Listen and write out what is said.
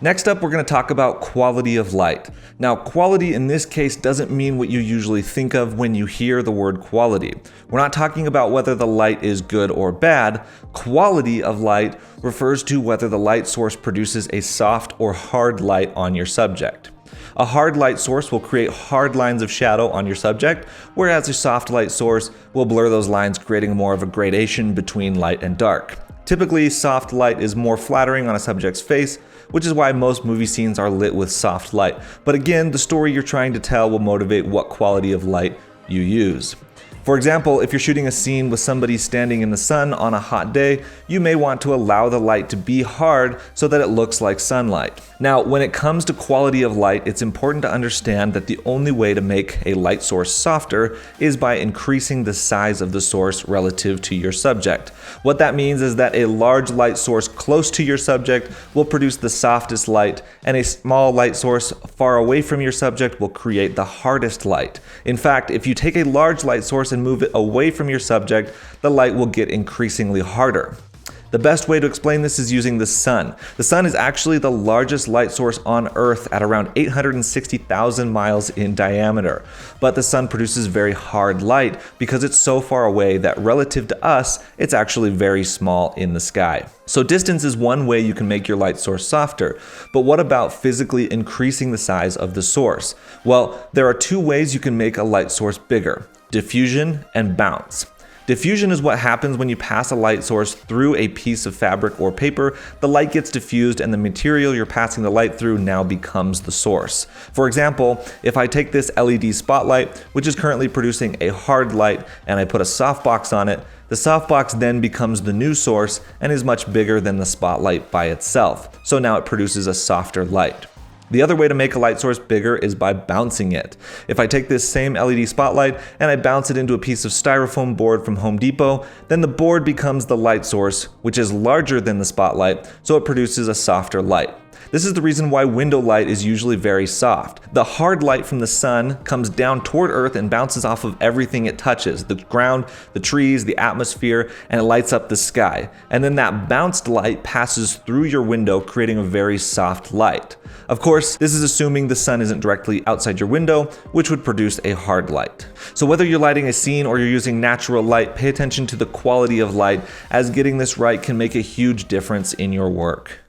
Next up, we're going to talk about quality of light. Now, quality in this case doesn't mean what you usually think of when you hear the word quality. We're not talking about whether the light is good or bad. Quality of light refers to whether the light source produces a soft or hard light on your subject. A hard light source will create hard lines of shadow on your subject, whereas a soft light source will blur those lines, creating more of a gradation between light and dark. Typically, soft light is more flattering on a subject's face, which is why most movie scenes are lit with soft light. But again, the story you're trying to tell will motivate what quality of light you use. For example, if you're shooting a scene with somebody standing in the sun on a hot day, you may want to allow the light to be hard so that it looks like sunlight. Now, when it comes to quality of light, it's important to understand that the only way to make a light source softer is by increasing the size of the source relative to your subject. What that means is that a large light source close to your subject will produce the softest light, and a small light source far away from your subject will create the hardest light. In fact, if you take a large light source and move it away from your subject, the light will get increasingly harder. The best way to explain this is using the sun. The sun is actually the largest light source on Earth at around 860,000 miles in diameter. But the sun produces very hard light because it's so far away that relative to us, it's actually very small in the sky. So distance is one way you can make your light source softer, but what about physically increasing the size of the source? Well, there are two ways you can make a light source bigger: diffusion and bounce. Diffusion is what happens when you pass a light source through a piece of fabric or paper. The light gets diffused and the material you're passing the light through now becomes the source. For example, if I take this LED spotlight, which is currently producing a hard light, and I put a softbox on it, the softbox then becomes the new source and is much bigger than the spotlight by itself. So now it produces a softer light. The other way to make a light source bigger is by bouncing it. If I take this same LED spotlight and I bounce it into a piece of styrofoam board from Home Depot, then the board becomes the light source, which is larger than the spotlight, so it produces a softer light. This is the reason why window light is usually very soft. The hard light from the sun comes down toward Earth and bounces off of everything it touches: the ground, the trees, the atmosphere, and it lights up the sky. And then that bounced light passes through your window, creating a very soft light. Of course, this is assuming the sun isn't directly outside your window, which would produce a hard light. So whether you're lighting a scene or you're using natural light, pay attention to the quality of light, as getting this right can make a huge difference in your work.